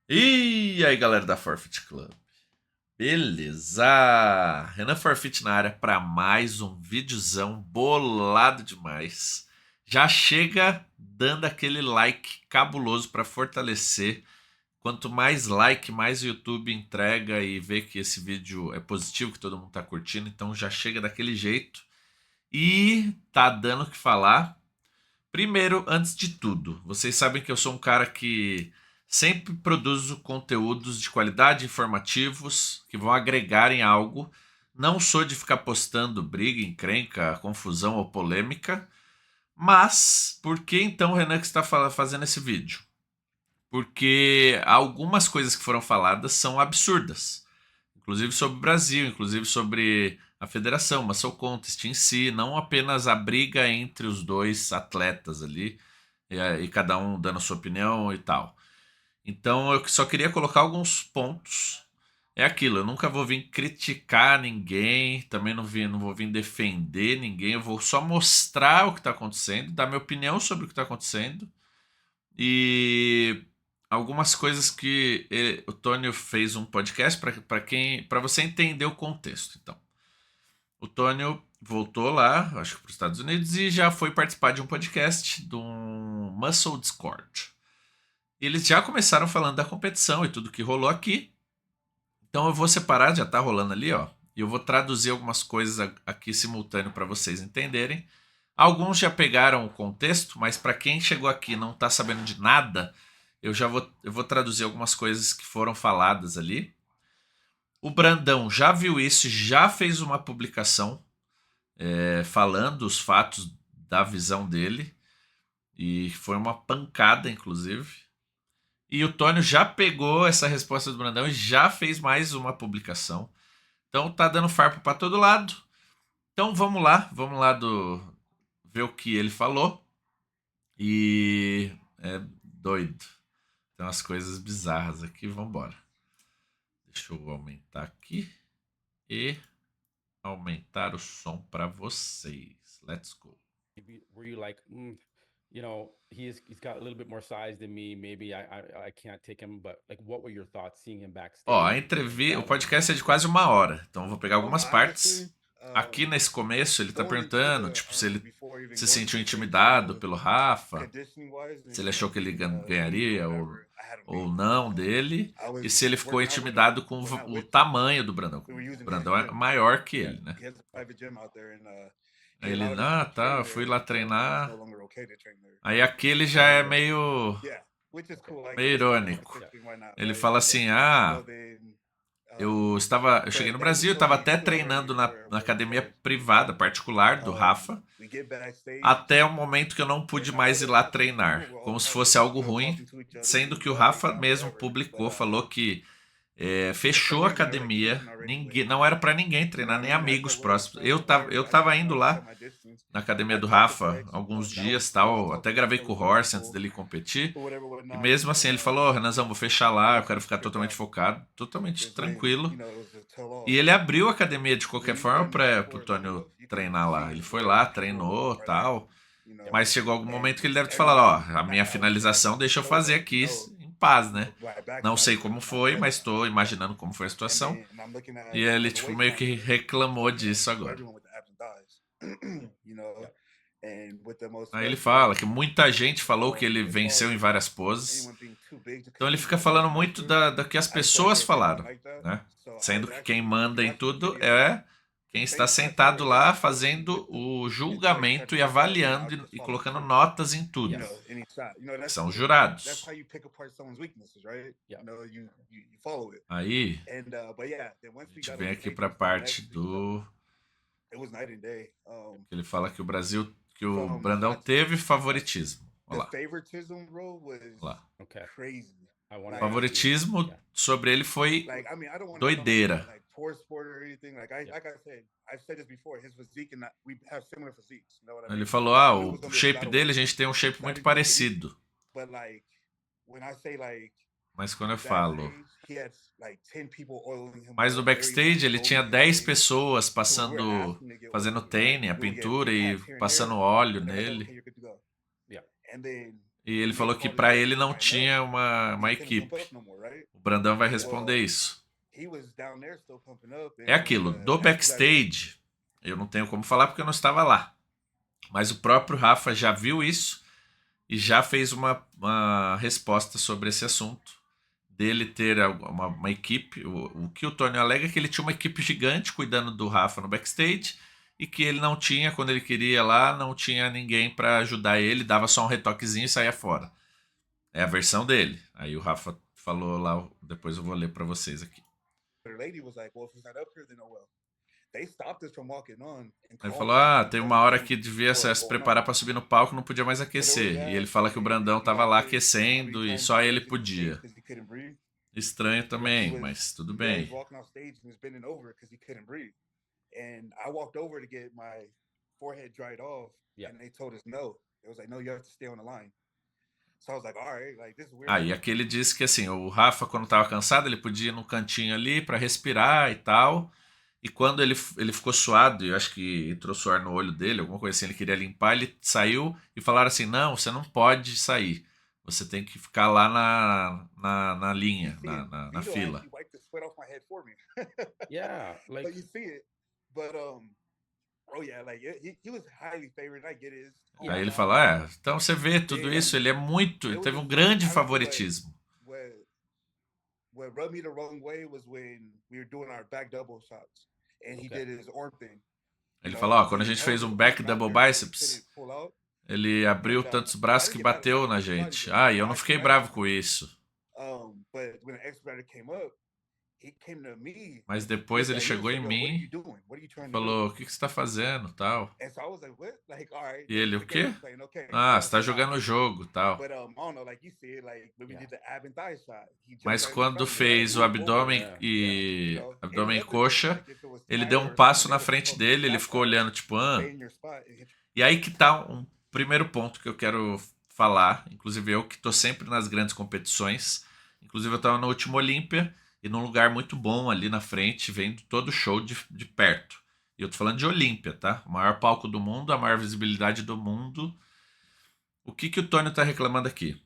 E aí, galera da Forfeit Club. Beleza? Renan Forfeit na área para mais um videozão bolado demais. Já chega dando aquele like cabuloso para fortalecer. Quanto mais like, mais o YouTube entrega e vê que esse vídeo é positivo, que todo mundo tá curtindo. Então já chega daquele jeito. E tá dando o que falar. Primeiro, antes de tudo, vocês sabem que eu sou um cara que sempre produzo conteúdos de qualidade, informativos, que vão agregar em algo. Não sou de ficar postando briga, encrenca, confusão ou polêmica. Mas, por que então o Renan que está fazendo esse vídeo? Porque algumas coisas que foram faladas são absurdas. Inclusive sobre o Brasil, inclusive sobre a federação, muscle contest em si, não apenas a briga entre os dois atletas ali, e cada um dando a sua opinião e tal. Então eu só queria colocar alguns pontos. É aquilo, eu nunca vou vir criticar ninguém, também não vou vir defender ninguém, eu vou só mostrar o que está acontecendo, dar minha opinião sobre o que está acontecendo e algumas coisas que o Tônio fez um podcast para você entender o contexto. Então, o Tônio voltou lá, acho que para os Estados Unidos e já foi participar de um podcast do Muscle Discord. Eles já começaram falando da competição e tudo que rolou aqui. Então eu vou separar, já tá rolando ali, ó. E eu vou traduzir algumas coisas aqui simultâneo para vocês entenderem. Alguns já pegaram o contexto, mas para quem chegou aqui e não está sabendo de nada, eu vou traduzir algumas coisas que foram faladas ali. O Brandão já viu isso, já fez uma publicação falando os fatos da visão dele. E foi uma pancada, inclusive. E o Tônio já pegou essa resposta do Brandão e já fez mais uma publicação. Então tá dando farpa para todo lado. Então vamos lá ver o que ele falou. E é doido. Tem umas coisas bizarras aqui, vamos embora. Deixa eu aumentar aqui e aumentar o som para vocês. Let's go. Were you like, he's got a little bit more size than me. Maybe I can't take him, but like, what were your thoughts seeing him Ó, a backstage? entrevista, o podcast é de quase uma hora, então eu vou pegar algumas partes. Aqui nesse começo ele tá perguntando, tipo, se ele se sentiu intimidado pelo Rafa, se ele achou que ele ganharia ou não dele, e se ele ficou intimidado com o tamanho do Brandão. O Brandão é maior que ele, né? Aí ele, ah, tá, eu fui lá treinar. Aí aquele já é meio irônico. Ele fala assim, ah, eu cheguei no Brasil, estava até treinando na academia privada, particular do Rafa, até o momento que eu não pude mais ir lá treinar, como se fosse algo ruim, sendo que o Rafa mesmo publicou, falou que fechou a academia, não era para ninguém treinar, nem amigos próximos. Eu tava indo lá na academia do Rafa alguns dias, tal, até gravei com o Horst antes dele competir. E mesmo assim ele falou, oh, Renanzão, vou fechar lá, eu quero ficar totalmente focado, totalmente tranquilo. E ele abriu a academia de qualquer forma para o Tônio treinar lá. Ele foi lá, treinou, tal. Mas chegou algum momento que ele deve te falar, ó, a minha finalização deixa eu fazer aqui em paz, né? Não sei como foi, mas estou imaginando como foi a situação. E ele, tipo, meio que reclamou disso agora. Aí ele fala que muita gente falou que ele venceu em várias poses. Então ele fica falando muito da que as pessoas falaram, né? Sendo que quem manda em tudo é quem está sentado lá fazendo o julgamento e avaliando e colocando notas em tudo. São os jurados. Aí a gente vem aqui para a parte do que ele fala que o Brasil, que o Brandão teve favoritismo. Olha lá. Olha lá. O favoritismo sobre ele foi doideira. Ele falou, ah, o shape dele, a gente tem um shape muito parecido. Mas quando eu falo... Mas no backstage ele tinha 10 pessoas fazendo tanning, a pintura e passando óleo nele. E ele and they falou que called it pra a ele não timeout, tinha uma and he couldn't pump equipe. up no more, right? O Brandão vai responder Well, isso. he was down there still pumping up, É and when aquilo, the do expediter, backstage, eu não tenho como falar porque eu não estava lá. Mas o próprio Rafa já viu isso e já fez uma resposta sobre esse assunto. Dele ter uma equipe. O que o Tony alega é que ele tinha uma equipe gigante cuidando do Rafa no backstage e que ele não tinha, quando ele queria lá, não tinha ninguém para ajudar ele, dava só um retoquezinho e saía fora. É a versão dele. Aí o Rafa falou lá, depois eu vou ler para vocês aqui. the lady was like, "Well, if he's not up here, then oh well." They stopped us from walking on and Ele calmed falou: down ah, and tem uma hora que everything devia was se going preparar on. para subir no palco, não podia mais But there was aquecer. E ele that, fala que o and Brandão you tava know, lá how many aquecendo e times só he ele was in the shade podia. because he couldn't breathe. Estranho Like he também, was, mas tudo yeah, he was bem. walking off stage and he was bending over because he couldn't breathe. And I walked over to get my forehead dried off, Yeah. and they told us no. It was like, no, you have to stay on the line. So I was like, all right, like this is weird. Ah, e aqui ele disse que assim, o Rafa, quando tava cansado, ele podia ir no cantinho ali para respirar e tal. E quando ele ficou suado, eu acho que entrou suor no olho dele, alguma coisa assim, ele queria limpar, ele saiu e falaram assim: não, você não pode sair. Você tem que ficar lá na You linha, see it. na Vito fila. actually wiped the sweat off my head for me. Yeah, So like you see it. But oh yeah, like he was highly favored. I get it. It's Aí ele hometown. fala: então você vê tudo Yeah. isso, ele é muito, ele It teve was um grande honestly like favoritismo. what rubbed me the wrong way was when we were doing our back double shots and he Okay. did his arm thing. You Ele know, fala: ó, quando a he gente held fez me um to back push double back there, but he biceps, couldn't pull out. ele abriu And tantos I braços que didn't get mad at bateu him. na I'm not gente. even Ah, e eu I'm não actually fiquei mad at bravo him. com isso. But when the expediter came up, he came to me Mas with depois ele that chegou news. em Like, yo, what are mim you doing? What are you e trying to do? falou: o que você tá fazendo tal? And so I was like, what? Like, all right, E this is ele: o the game quê? we're playing. Okay, Ah, yeah, você tá so nah. jogando o jogo tal. But I don't know, like you see it, like when we Yeah. did the ab and thigh shot, he jumped Mas right in quando front of me. I fez o moved over, abdômen Yeah. you e know, and abdômen e another thing, coxa, like if it was ele deu Tyler um or passo someone, na they would have frente told me to dele, ele stop ficou that, olhando, tipo, ah. stay in your spot and hit. E aí que tá um primeiro ponto que eu quero falar, inclusive eu que tô sempre nas grandes competições, inclusive eu tava no último Olímpia e num lugar muito bom ali na frente, vendo todo o show de perto. E eu tô falando de Olímpia, tá? O maior palco do mundo, a maior visibilidade do mundo. O que o Tony tá reclamando aqui?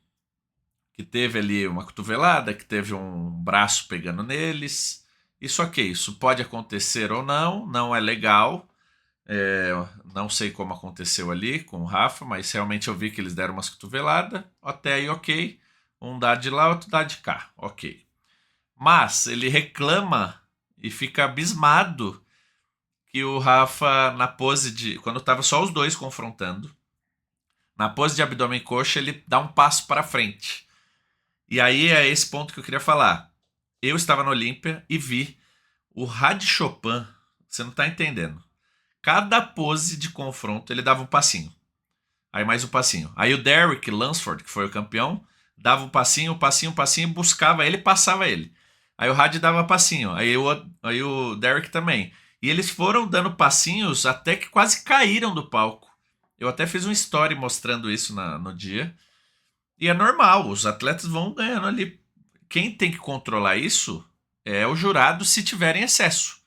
Que teve ali uma cotovelada, que teve um braço pegando neles. Isso ok, isso pode acontecer ou não, não é legal. Não sei como aconteceu ali com o Rafa, mas realmente eu vi que eles deram umas cotoveladas. Até aí ok. Um dá de lá, outro dá de cá. Ok. Mas ele reclama e fica abismado que o Rafa, na pose de. Quando tava só os dois confrontando, na pose de abdômen e coxa, ele dá um passo para frente. E aí é esse ponto que eu queria falar. Eu estava no Olímpia e vi o Rad Chopin. Você não tá entendendo. Cada pose de confronto ele dava um passinho. Aí mais um passinho. Aí o Derrick Lansford, que foi o campeão, dava um passinho, e buscava ele e passava ele. Aí o Rad dava passinho. Aí o Derrick também. E eles foram dando passinhos até que quase caíram do palco. Eu até fiz um story mostrando isso no dia. E é normal, os atletas vão ganhando ali. Quem tem que controlar isso é o jurado se tiver em excesso.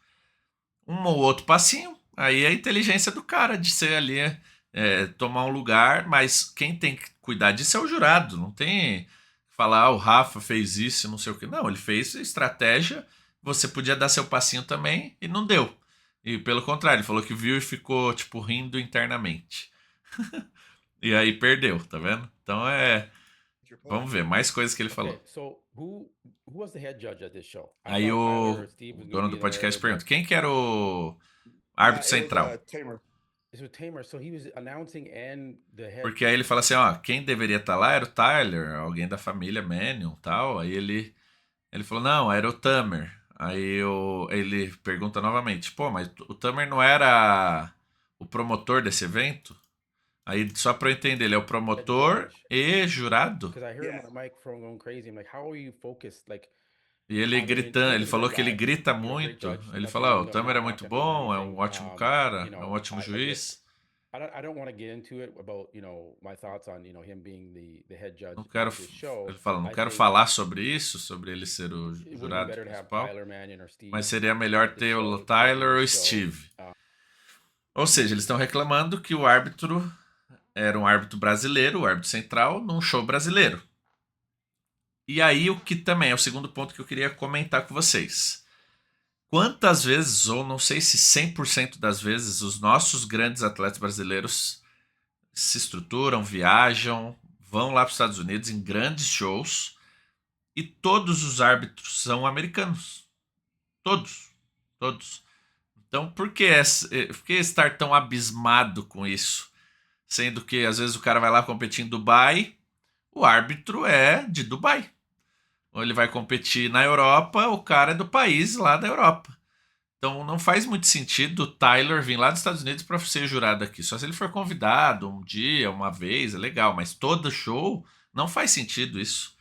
Um ou outro passinho, aí é a inteligência do cara de ser ali, tomar um lugar, mas quem tem que cuidar disso é o jurado. Não tem que falar, o Rafa fez isso, não sei o que. Não, ele fez estratégia, você podia dar seu passinho também e não deu. E pelo contrário, ele falou que viu e ficou, tipo, rindo internamente. E aí perdeu, tá vendo? Então vamos ver, mais coisas que ele falou. Okay, so who was the head judge at this show? I Aí thought Tyler o or Steve was gonna dono be do podcast there, pergunta, but quem que era o Nah, árbitro it was central? Tamer. this was Tamer, so he was announcing and the head. Porque aí ele fala assim, ó, quem deveria estar lá era o Tyler, alguém da família Mannion e tal. Aí ele falou, não, era o Tamer. Aí ele pergunta novamente, pô, mas o Tamer não era o promotor desse evento? Aí, só pra eu entender, ele é o promotor judge. e jurado? Because I heard Yeah. my microphone going crazy. I'm like, how are you focused? Like, E ele I mean, gritando, ele Tamer's a falou great que ele guy. grita You're a great muito. judge. Ele Nothing, fala, ó, o no Tamer é knock muito on him or bom, é um anything. ótimo cara, You é um know, ótimo I get. juiz. I don't want to get into it about, my thoughts on, him being the head judge Não quero, of this show. ele fala, não I quero think falar sobre isso, sobre ele ser o it would have been jurado better to have principal, Tyler Mannion or Steve mas seria melhor at the ter o show, Tyler judging ou o the show. Steve. Ou seja, eles estão reclamando que o árbitro era um árbitro brasileiro, o árbitro central, num show brasileiro. E aí o que também é o segundo ponto que eu queria comentar com vocês. Quantas vezes, ou não sei se 100% das vezes, os nossos grandes atletas brasileiros se estruturam, viajam, vão lá para os Estados Unidos em grandes shows e todos os árbitros são americanos. Todos. Todos. Então, por que estar tão abismado com isso? Sendo que às vezes o cara vai lá competir em Dubai, o árbitro é de Dubai. Ou ele vai competir na Europa, o cara é do país lá da Europa. Então não faz muito sentido o Tyler vir lá dos Estados Unidos para ser jurado aqui. Só se ele for convidado um dia, uma vez, é legal. Mas todo show não faz sentido isso.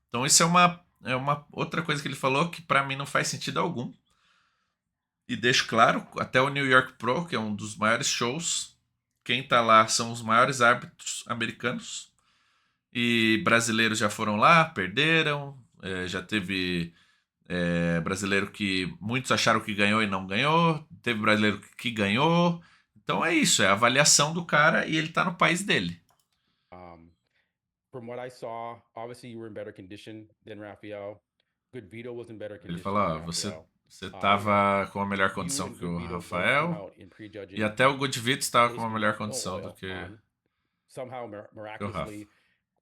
Então isso é uma outra coisa que ele falou que para mim não faz sentido algum. E deixo claro, até o New York Pro, que é um dos maiores shows, quem tá lá são os maiores árbitros americanos. E brasileiros já foram lá, perderam. Já teve brasileiro que muitos acharam que ganhou e não ganhou. Teve brasileiro que ganhou. Então é isso, é a avaliação do cara e ele tá no país dele. From what I saw, obviously you were in better condition than Rafael. Good Vito was in better Ele condition falou, than Rafael. você tava com a melhor You condição and que Good o Vito both come Rafael out in e prejudging até o Good Vito estava com uma basically melhor no condição do oil que on. Somehow, o Rafa. miraculously,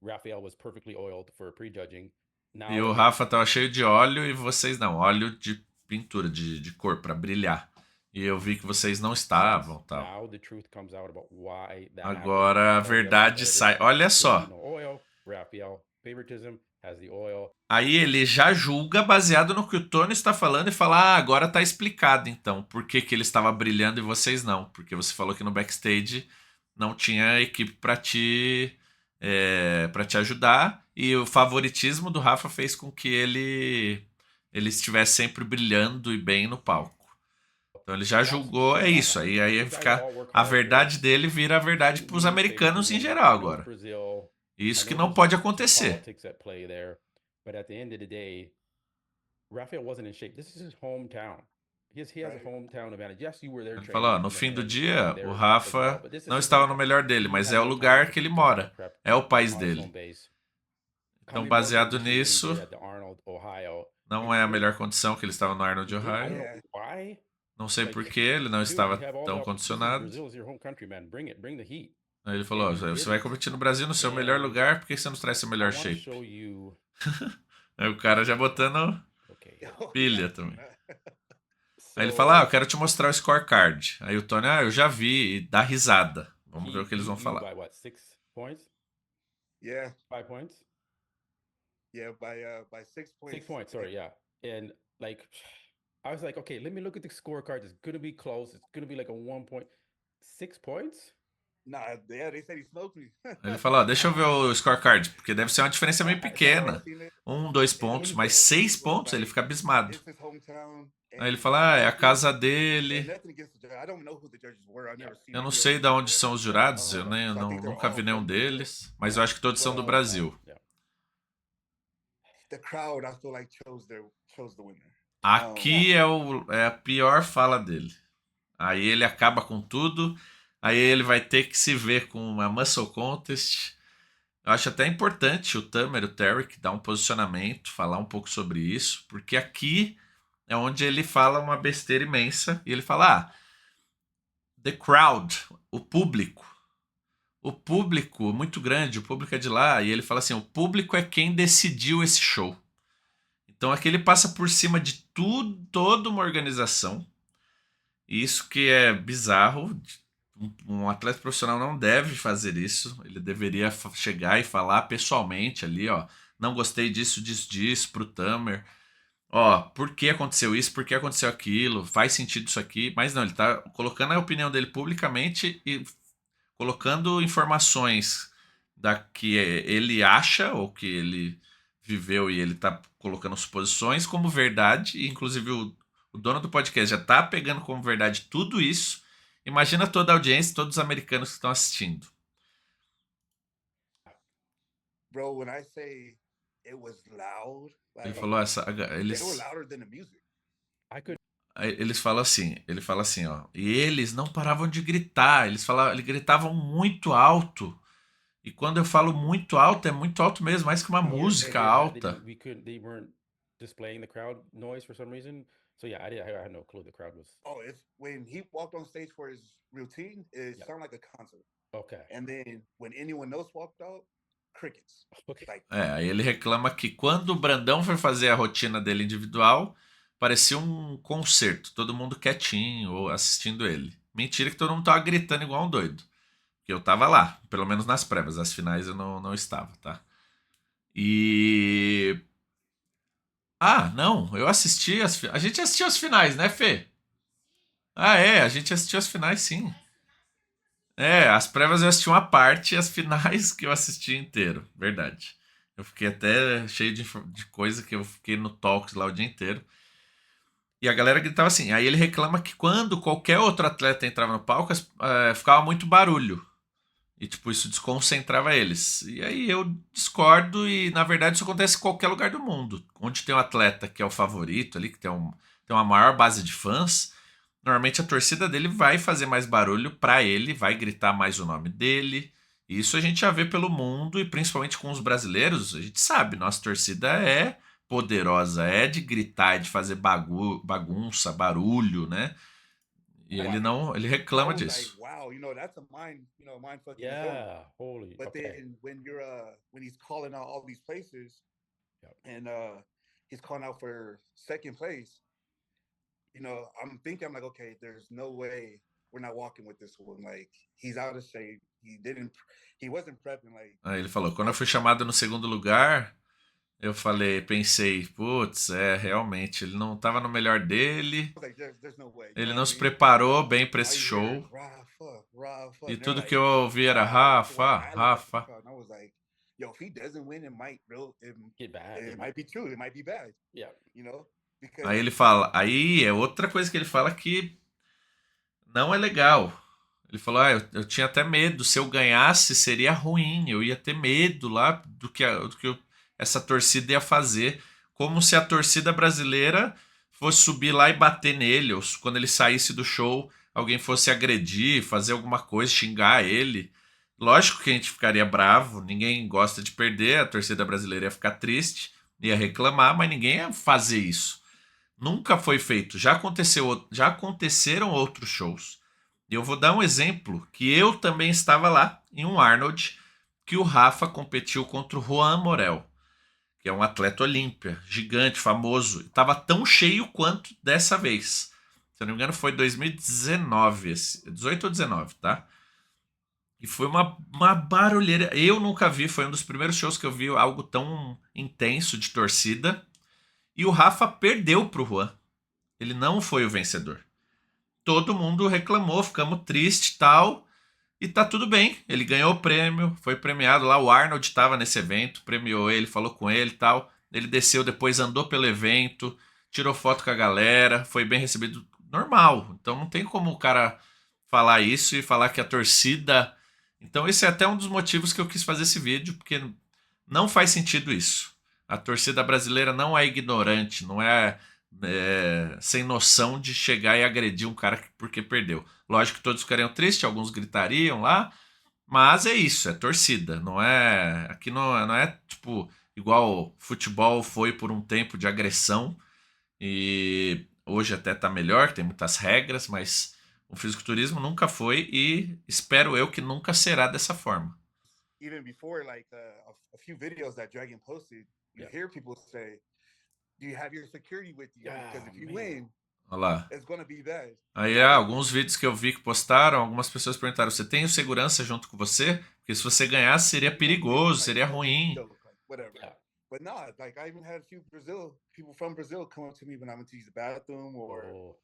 Rafael was perfectly oiled for prejudging. E Now o it Rafa makes tava cheio de óleo e vocês não, óleo de pintura, de cor, pra brilhar. E eu vi que vocês não sense. estavam, tal. Now the truth comes out about why that happened. Agora a All the other verdade competitors sai. had Olha good só. Vito, no oil. Rafael, favoritism, has the oil. Aí ele já julga baseado no que o Tony está falando e fala: Ah, agora tá explicado então por que, que ele estava brilhando e vocês não. Porque você falou que no backstage não tinha equipe para te ajudar e o favoritismo do Rafa fez com que ele estivesse sempre brilhando e bem no palco. Então ele já julgou, é isso. Aí fica a verdade dele vira a verdade para os americanos em geral agora. Isso que não pode acontecer. But at the end of the day, Rafael wasn't in shape. This is his hometown. He has a hometown advantage. Yes, you were there Ele training falou, ó, with no him fim do and dia, there o as well, Rafa but this is não his estava no hometown. melhor dele, He mas had é o no lugar time que ele to mora. prep É o país on his dele. home base. Então, Coming more baseado condition than he nisso, did at the Arnold, Ohio. não é a melhor condição que ele estava no Arnold, I don't Ohio. know why. Não sei Like, por que ele não dude, estava you have all tão the condicionado. Brazil is your home country, man. Bring it, bring the heat. Aí ele falou, ó, And he você vai didn't. competir no Brasil no seu melhor And lugar, por que você não traz seu I melhor want to shape? show you. Aí o cara já botando Okay. pilha também. So, Aí ele fala, ah, eu quero te mostrar o scorecard. Aí o Tony, ah, eu já vi, e dá risada. Vamos ver o que eles vão beat you falar. by what? 6 points? Yeah, 5 points? yeah, by 6 points. 6 points, sorry, yeah. And like, I was like, okay, let me look at the scorecard. It's gonna be close. It's gonna be like a 1.6 points. Nah, yeah, they said he smoked me. Aí ele fala, ó, deixa eu ver o scorecard, porque deve ser uma diferença meio pequena. 2 pontos, mas 6 pontos, ele fica abismado. It's his hometown. Aí ele fala, ah, é a casa dele. And nothing against the judge. I don't know who the judges were. I've never seen Eu não any of sei them. de onde são os jurados, eu So nem, I não, think they're nunca all vi nenhum from Brazil. deles, mas eu acho que todos são do Brasil. Yeah. The crowd, I feel like chose the winner. Aqui é a pior fala dele. Aí ele acaba com tudo, aí ele vai ter que se ver com uma muscle contest. Eu acho até importante o Tamer, o Tarek, dar um posicionamento, falar um pouco sobre isso, porque aqui é onde ele fala uma besteira imensa e ele fala, ah, the crowd, o público muito grande, o público é de lá, e ele fala assim, o público é quem decidiu esse show. Então aqui ele passa por cima de tudo, toda uma organização. E isso que é bizarro. Um atleta profissional não deve fazer isso. Ele deveria chegar e falar pessoalmente ali, ó. Não gostei disso pro Tamer. Ó, por que aconteceu isso? Por que aconteceu aquilo? Faz sentido isso aqui? Mas não, ele tá colocando a opinião dele publicamente e colocando informações da que ele acha ou que ele viveu e ele tá colocando suposições como verdade, e inclusive o dono do podcast já tá pegando como verdade tudo isso. Imagina toda a audiência, todos os americanos que estão assistindo. Bro, when I say it was loud, Ele like falou they were eles louder than the music. I could ele fala assim, ó, e eles não paravam de gritar, eles gritavam muito alto. E quando eu falo muito alto, é muito alto mesmo, mais que uma Oh, Yeah, they música didn't have they alta. didn't we couldn't they weren't displaying the crowd noise for some reason. So yeah, I had no clue the crowd was. oh, it's when he walked on stage for his routine, it Yep. sounded like a concert. Okay. And then when anyone else walked out, crickets. Okay. Like, Aí ele reclama que quando o Brandão foi fazer a rotina dele individual, parecia um concerto, todo mundo quietinho ou assistindo ele. Mentira que todo mundo tava gritando igual um doido. Porque eu tava lá, pelo menos nas prévias, as finais eu não estava, tá? E. Ah, não, eu assisti a gente assistiu as finais, né, Fê? Ah, é, a gente assistiu as finais, sim. É, as prévias eu assisti uma parte e as finais que eu assisti inteiro, verdade. Eu fiquei até cheio de coisa que eu fiquei no Talks lá o dia inteiro. E a galera gritava assim. Aí ele reclama que quando qualquer outro atleta entrava no palco, ficava muito barulho. E, tipo, isso desconcentrava eles. E aí eu discordo e, na verdade, isso acontece em qualquer lugar do mundo. Onde tem um atleta que é o favorito ali, que tem uma maior base de fãs, normalmente a torcida dele vai fazer mais barulho pra ele, vai gritar mais o nome dele. E isso a gente já vê pelo mundo e principalmente com os brasileiros, a gente sabe, nossa torcida é poderosa, é de gritar, é de fazer bagunça, barulho, né? E ele wow. não, ele I reclama was like, disso. wow, that's a mind fucking moment. Yeah. Holy. But Okay. then when he's calling out all these places Yep. and he's calling out for second place, I'm like, okay, there's no way we're not walking with this one. Like, he's out of shape. He wasn't prepping. Like, Aí ele falou: quando eu fui chamado no segundo lugar, pensei, putz, realmente, ele não estava no melhor dele, I was like, there's no way. ele what não I se mean? preparou bem para All esse you hear is show. Rafa, Rafa, E and they're tudo que like, eu ouvi era So Rafa, I looked at the Rafa. crowd and I was like, yo, if he doesn't win, Get bad. it might be true. It might be bad. Yeah. Because Aí ele fala, aí é outra coisa que ele fala que não é legal. Ele falou, eu tinha até medo, se eu ganhasse seria ruim, eu ia ter medo lá essa torcida ia fazer, como se a torcida brasileira fosse subir lá e bater nele, ou quando ele saísse do show, alguém fosse agredir, fazer alguma coisa, xingar ele. Lógico que a gente ficaria bravo, ninguém gosta de perder, a torcida brasileira ia ficar triste, ia reclamar, mas ninguém ia fazer isso. Nunca foi feito. Já aconteceram outros shows. E eu vou dar um exemplo que eu também estava lá em um Arnold que o Rafa competiu contra o Juan Morel, que é um atleta olímpia, gigante, famoso. Estava tão cheio quanto dessa vez. Se eu não me engano, foi 2019, 18 ou 19, tá? E foi uma barulheira. Eu nunca vi, foi um dos primeiros shows que eu vi algo tão intenso de torcida. E o Rafa perdeu pro Juan. Ele não foi o vencedor. Todo mundo reclamou, ficamos tristes e tal. E tá tudo bem. Ele ganhou o prêmio, foi premiado lá. O Arnold estava nesse evento, premiou ele, falou com ele e tal. Ele desceu depois, andou pelo evento, tirou foto com a galera, foi bem recebido. Normal. Então não tem como o cara falar isso e falar que a torcida. Então esse é até um dos motivos que eu quis fazer esse vídeo, porque não faz sentido isso. A torcida brasileira não é ignorante, não é sem noção de chegar e agredir um cara porque perdeu. Lógico que todos ficariam tristes, alguns gritariam lá, mas é isso, é torcida, não é. Aqui não é tipo igual futebol foi por um tempo de agressão e hoje até tá melhor, tem muitas regras, mas o fisiculturismo nunca foi e espero eu que nunca será dessa forma. even before, like a few videos that Dragon posted, you hear people say, "Do you have your security with you? Because if you win, Olha lá. it's gonna be bad." Aí alguns vídeos que eu vi que postaram, algumas pessoas perguntaram: você tem o segurança junto com você? Porque se você ganhasse seria perigoso, seria ruim. Whatever. But no, like I even had a few people from Brazil come up to me when I went to use the bathroom or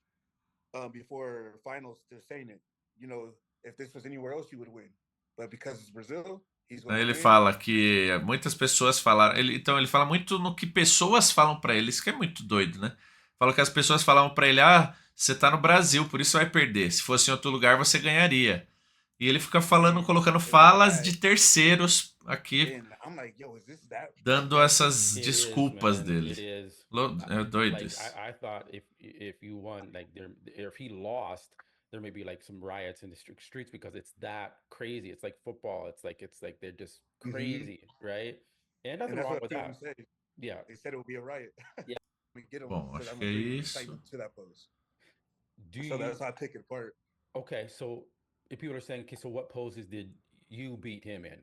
before finals, they're saying it. If this was anywhere else, you would win. But because it's Brazil, he's gonna Aí ele win. fala que muitas pessoas falaram. Então ele fala muito no que pessoas falam pra ele. Isso que é muito doido, né? Fala que as pessoas falavam pra ele: você tá no Brasil, por isso vai perder. Se fosse em outro lugar, você ganharia. E ele fica falando, colocando falas de terceiros aqui, And I'm like, yo, is this that? dando essas It is, desculpas man. dele. It is. É doido Like isso. I thought if you won, like if he lost, there may be like some riots in the streets because it's that crazy. It's like football. It's like they're just Hmm. crazy, right? And And nothing that's wrong what with I heard him that. say. Yeah. They said it would be a riot. Yeah. We get him Bom, because acho I'm que gonna é bring isso. excitement to that pose. Do So you that's how I pick it apart. Okay, so if people are saying, okay, so what poses did you beat him in?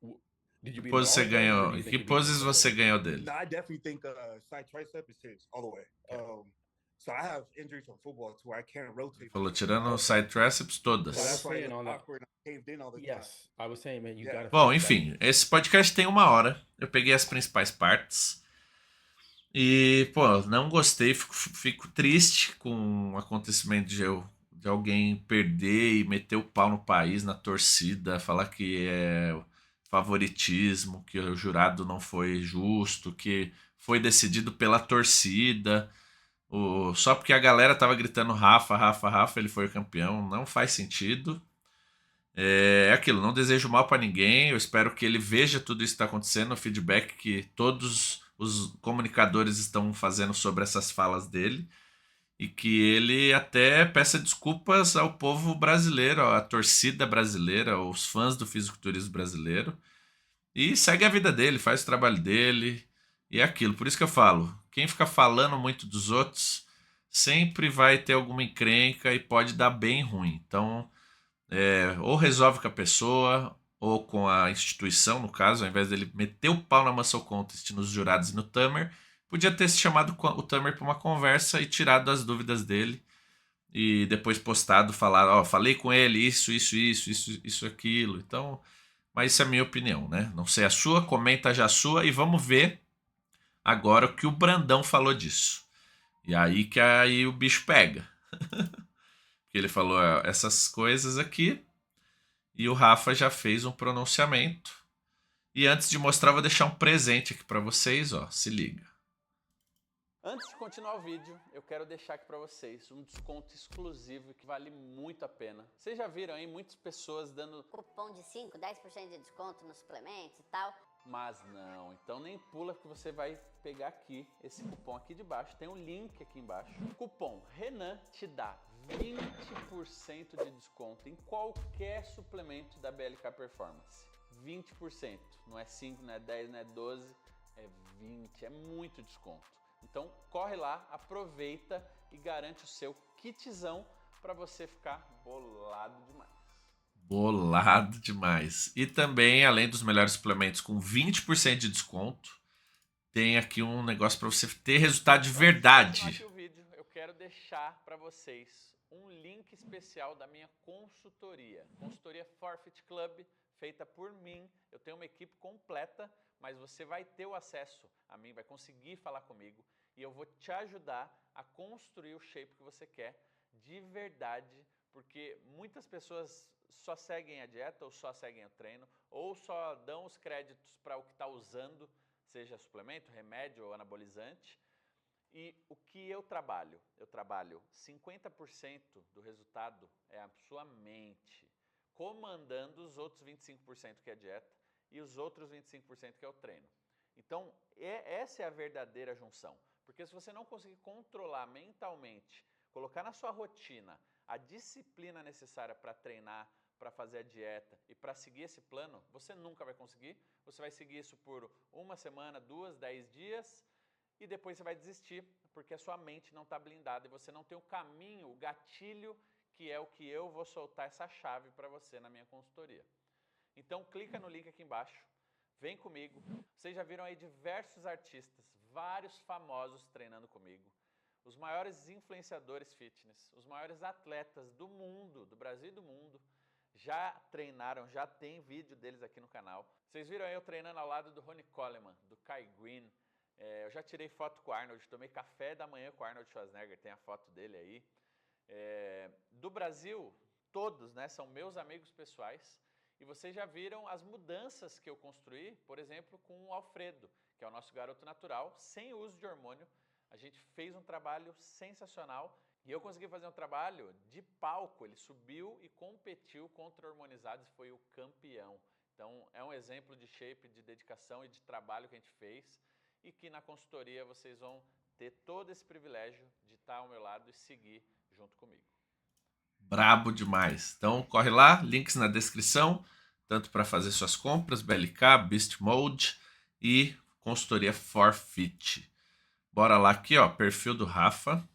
W- Did you Que beat him in pose all você of them, or do ganhou? you Em think que you beat him in poses some of você them? ganhou dele? No, I definitely think side tricep is his all the way. Okay. So I have injuries from football to where I can't Ele rotate my falou, knee. tirando o side triceps, So So I todas. was that's why it saying looks on that. awkward. I'm caved in all the time. Yes, I was saying, man, you Yeah. gotta Bom, fix that. enfim, esse podcast tem 1 hora. Eu peguei as principais partes. E, pô, não gostei. Fico triste com o acontecimento de alguém perder e meter o pau no país, na torcida, falar que é favoritismo, que o jurado não foi justo, que foi decidido pela torcida. Só porque a galera tava gritando Rafa, Rafa, Rafa, ele foi o campeão. Não faz sentido. É aquilo, não desejo mal para ninguém. Eu espero que ele veja tudo isso que está acontecendo, o feedback que todos os comunicadores estão fazendo sobre essas falas dele e que ele até peça desculpas ao povo brasileiro, à torcida brasileira, aos fãs do fisiculturismo brasileiro e segue a vida dele, faz o trabalho dele e é aquilo. Por isso que eu falo, quem fica falando muito dos outros sempre vai ter alguma encrenca e pode dar bem ruim. Então ou resolve com a pessoa, ou com a instituição, no caso, ao invés dele meter o pau na Muscle Contest, nos jurados e no Tamer, podia ter se chamado o Tamer para uma conversa e tirado as dúvidas dele. E depois postado, falar, ó, falei com ele, isso, aquilo. Então, mas isso é a minha opinião, né? Não sei a sua, comenta já a sua e vamos ver agora o que o Brandão falou disso. E aí que aí o bicho pega. Porque ele falou essas coisas aqui. E o Rafa já fez um pronunciamento. E antes de mostrar, vou deixar um presente aqui para vocês, ó. Se liga. Antes de continuar o vídeo, eu quero deixar aqui para vocês um desconto exclusivo que vale muito a pena. Vocês já viram aí muitas pessoas dando cupom de 5, 10% de desconto nos suplementos e tal. Mas não, então nem pula que você vai pegar aqui esse cupom aqui de baixo, tem um link aqui embaixo. O cupom Renan te dá 20% de desconto em qualquer suplemento da BLK Performance. 20%, não é 5, não é 10, não é 12, é 20, é muito desconto. Então corre lá, aproveita e garante o seu kitzão para você ficar bolado demais. Bolado demais. E também, além dos melhores suplementos com 20% de desconto, tem aqui um negócio para você ter resultado de verdade. Aqui o vídeo, eu quero deixar para vocês um link especial da minha consultoria. Consultoria Forfeit Club, feita por mim. Eu tenho uma equipe completa, mas você vai ter o acesso a mim, vai conseguir falar comigo e eu vou te ajudar a construir o shape que você quer de verdade, porque muitas pessoas só seguem a dieta ou só seguem o treino ou só dão os créditos para o que está usando, seja suplemento, remédio ou anabolizante. E o que eu trabalho? Eu trabalho 50% do resultado é a sua mente, comandando os outros 25% que é a dieta e os outros 25% que é o treino. Então, essa é a verdadeira junção. Porque se você não conseguir controlar mentalmente, colocar na sua rotina a disciplina necessária para treinar, para fazer a dieta e para seguir esse plano, você nunca vai conseguir. Você vai seguir isso por 1 semana, 2, 10 dias e depois você vai desistir porque a sua mente não está blindada e você não tem o caminho, o gatilho, que é o que eu vou soltar essa chave para você na minha consultoria. Então clica no link aqui embaixo, vem comigo. Vocês já viram aí diversos artistas, vários famosos treinando comigo. Os maiores influenciadores fitness, os maiores atletas do mundo, do Brasil e do mundo, já treinaram, já tem vídeo deles aqui no canal. Vocês viram aí eu treinando ao lado do Ronnie Coleman, do Kai Greene. Eu já tirei foto com o Arnold, tomei café da manhã com o Arnold Schwarzenegger, tem a foto dele aí. Do Brasil, todos, né, são meus amigos pessoais. E vocês já viram as mudanças que eu construí, por exemplo, com o Alfredo, que é o nosso garoto natural, sem uso de hormônio. A gente fez um trabalho sensacional e eu consegui fazer um trabalho de palco. Ele subiu e competiu contra hormonizados e foi o campeão. Então é um exemplo de shape, de dedicação e de trabalho que a gente fez e que na consultoria vocês vão ter todo esse privilégio de estar ao meu lado e seguir junto comigo. Brabo demais. Então corre lá, links na descrição, tanto para fazer suas compras, BLK, Beast Mode e consultoria Forfeit. Bora lá aqui, ó, perfil do Rafa.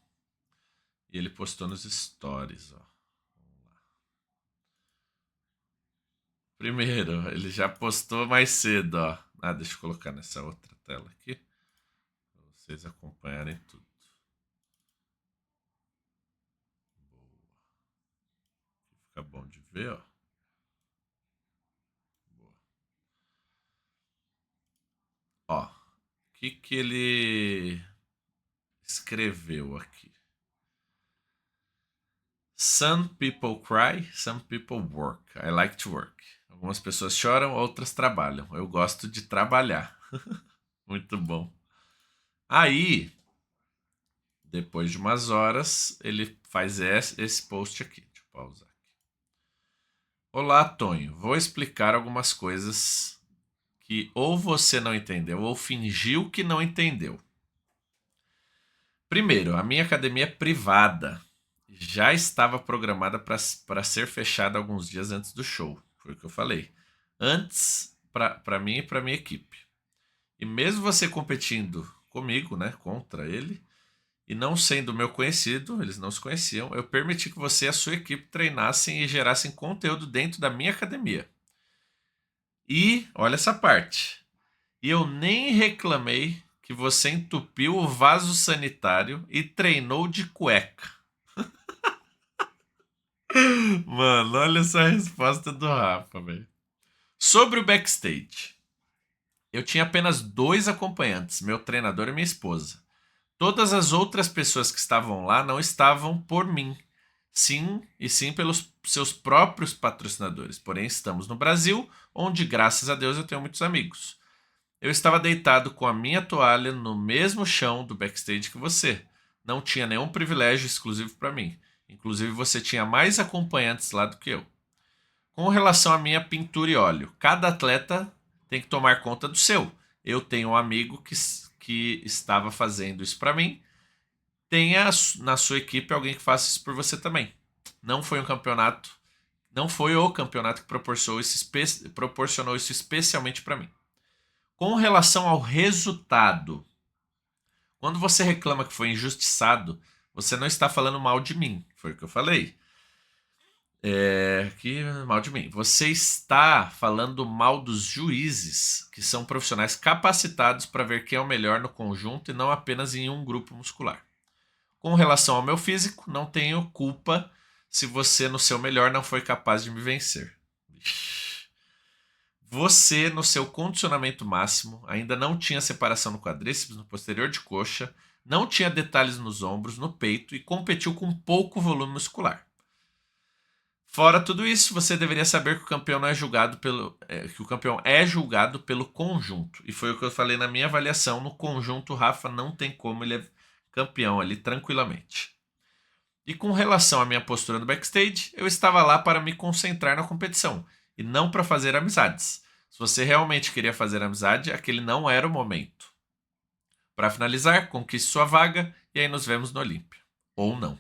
E ele postou nos stories, ó. Vamos lá. Primeiro, ele já postou mais cedo, ó. Ah, deixa eu colocar nessa outra tela aqui, para vocês acompanharem tudo. Fica bom de ver, ó. Boa. Ó, o que ele escreveu aqui? Some people cry, some people work. I like to work. Algumas pessoas choram, outras trabalham. Eu gosto de trabalhar. Muito bom. Aí, depois de umas horas, ele faz esse post aqui. Deixa eu pausar aqui. Olá, Tonho. Vou explicar algumas coisas que ou você não entendeu ou fingiu que não entendeu. Primeiro, a minha academia é privada. Já estava programada para ser fechada alguns dias antes do show. Foi o que eu falei. Antes, para mim e para minha equipe. E mesmo você competindo comigo, né, contra ele, e não sendo meu conhecido, eles não se conheciam, eu permiti que você e a sua equipe treinassem e gerassem conteúdo dentro da minha academia. E, olha essa parte, e eu nem reclamei que você entupiu o vaso sanitário e treinou de cueca. Mano, olha essa resposta do Rafa, velho. Sobre o backstage. Eu tinha apenas 2 acompanhantes, meu treinador e minha esposa. Todas as outras pessoas que estavam lá não estavam por mim. Sim pelos seus próprios patrocinadores. Porém, estamos no Brasil, onde, graças a Deus, eu tenho muitos amigos. Eu estava deitado com a minha toalha no mesmo chão do backstage que você. Não tinha nenhum privilégio exclusivo para mim. Inclusive, você tinha mais acompanhantes lá do que eu. Com relação à minha pintura e óleo, cada atleta tem que tomar conta do seu. Eu tenho um amigo que estava fazendo isso para mim. Tenha na sua equipe alguém que faça isso por você também. Não foi o campeonato que proporcionou isso especialmente para mim. Com relação ao resultado, quando você reclama que foi injustiçado, você não está falando mal de mim. Foi o que eu falei. Que mal de mim. Você está falando mal dos juízes, que são profissionais capacitados para ver quem é o melhor no conjunto e não apenas em um grupo muscular. Com relação ao meu físico, não tenho culpa se você no seu melhor não foi capaz de me vencer. Você, no seu condicionamento máximo, ainda não tinha separação no quadríceps, no posterior de coxa, não tinha detalhes nos ombros, no peito e competiu com pouco volume muscular. Fora tudo isso, você deveria saber que o campeão não é julgado que o campeão é julgado pelo conjunto. E foi o que eu falei na minha avaliação. No conjunto, o Rafa não tem como, ele é campeão ali tranquilamente. E com relação à minha postura no backstage, eu estava lá para me concentrar na competição e não para fazer amizades. Se você realmente queria fazer amizade, aquele não era o momento. Para finalizar, conquiste sua vaga e aí nos vemos no Olímpia. Ou não.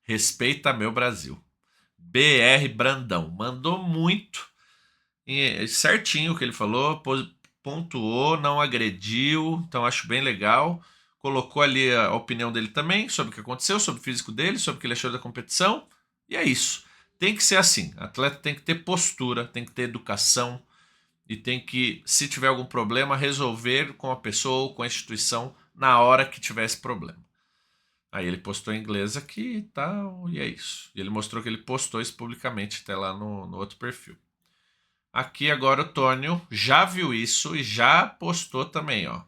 Respeita meu Brasil. BR Brandão. Mandou muito. Certinho o que ele falou. Pontuou, não agrediu. Então acho bem legal. Colocou ali a opinião dele também sobre o que aconteceu, sobre o físico dele, sobre o que ele achou da competição. E é isso. Tem que ser assim. Atleta tem que ter postura, tem que ter educação e tem que, se tiver algum problema, resolver com a pessoa ou com a instituição na hora que tiver esse problema. Aí ele postou em inglês aqui e tal, e é isso. E ele mostrou que ele postou isso publicamente até lá no outro perfil. Aqui agora o Tônio já viu isso e já postou também, ó.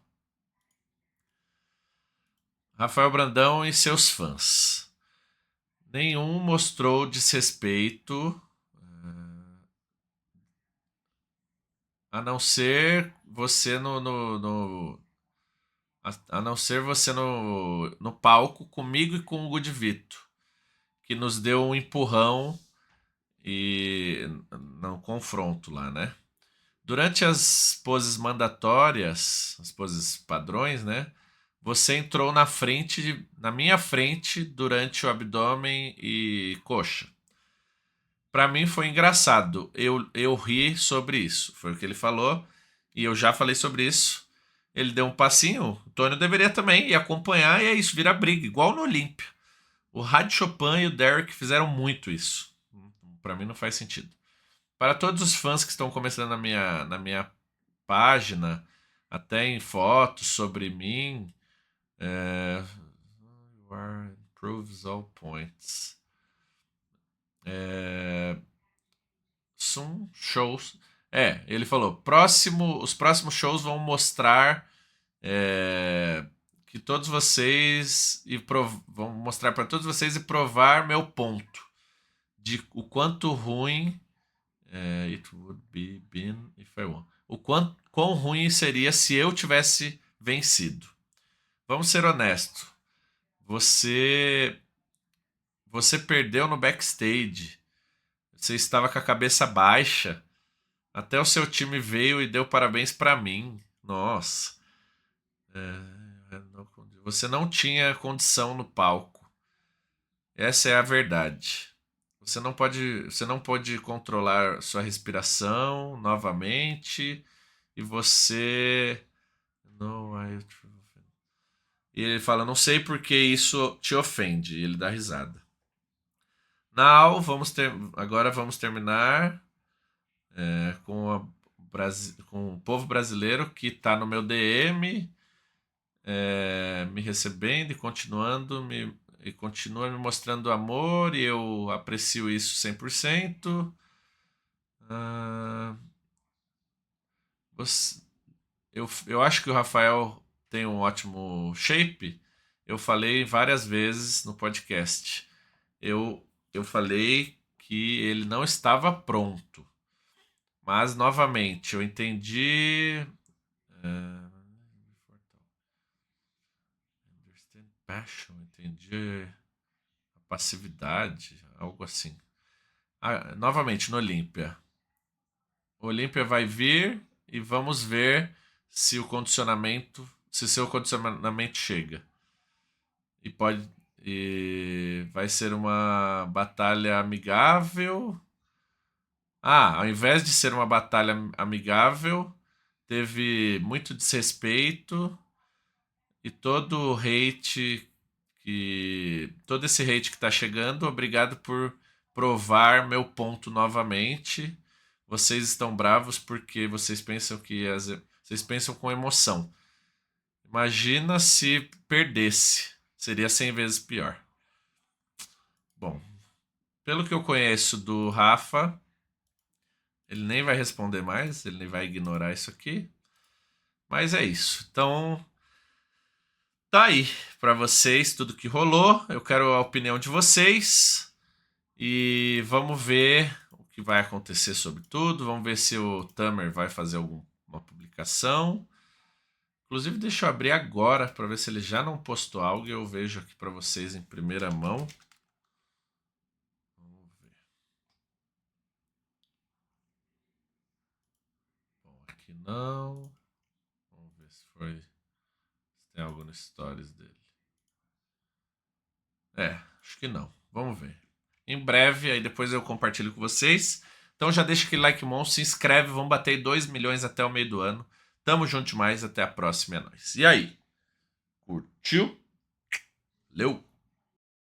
Rafael Brandão e seus fãs. Nenhum mostrou desrespeito, a não ser você no palco comigo e com o Gudivito, que nos deu um empurrão e no confronto lá, né? Durante as poses mandatórias, as poses padrões, né? você entrou na minha frente durante o abdômen e coxa. Para mim foi engraçado. Eu ri sobre isso. Foi o que ele falou. E eu já falei sobre isso. Ele deu um passinho. O Tônio deveria também ir acompanhar. E é isso, vira briga. Igual no Olímpia. O Rádio Chopin e o Derek fizeram muito isso. Para mim não faz sentido. Para todos os fãs que estão começando na minha página, até em fotos sobre mim, improves all points. Some shows. Ele falou: os próximos shows vão mostrar que todos vocês vão mostrar para todos vocês e provar meu ponto de o quanto ruim it would be been if I won. Quão ruim seria se eu tivesse vencido. Vamos ser honestos. Você perdeu no backstage. Você estava com a cabeça baixa. Até o seu time veio e deu parabéns para mim. Nossa. Você não tinha condição no palco. Essa é a verdade. Você não pode controlar sua respiração novamente. E você... E ele fala, não sei porque isso te ofende. E ele dá risada. Agora vamos terminar com o povo brasileiro que está no meu DM, me recebendo e continua me mostrando amor, e eu aprecio isso 100%. Eu acho que o Rafael tem um ótimo shape. Eu falei várias vezes no podcast. Eu falei que ele não estava pronto. Mas, novamente, eu entendi... Understand passion, entendi a passividade, algo assim. Novamente, no Olímpia. O Olímpia vai vir e vamos ver se seu condicionamento chega. E vai ser uma batalha amigável. Ao invés de ser uma batalha amigável, teve muito desrespeito e todo esse hate que está chegando, obrigado por provar meu ponto novamente. Vocês estão bravos porque vocês pensam com emoção. Imagina se perdesse. Seria 100 vezes pior. Bom, pelo que eu conheço do Rafa, ele nem vai responder mais, ele nem vai ignorar isso aqui. Mas é isso. Então, tá aí para vocês tudo que rolou. Eu quero a opinião de vocês. E vamos ver o que vai acontecer sobre tudo. Vamos ver se o Tamer vai fazer alguma publicação. Inclusive, deixa eu abrir agora para ver se ele já não postou algo e eu vejo aqui para vocês em primeira mão. Vamos ver. Bom, aqui não. Vamos ver se tem algo no stories dele. Acho que não. Vamos ver. Em breve, aí depois eu compartilho com vocês. Então já deixa aquele like monstro, se inscreve, vamos bater 2 milhões até o meio do ano. Tamo junto demais, até a próxima, é nóis. E aí? Curtiu? Leu?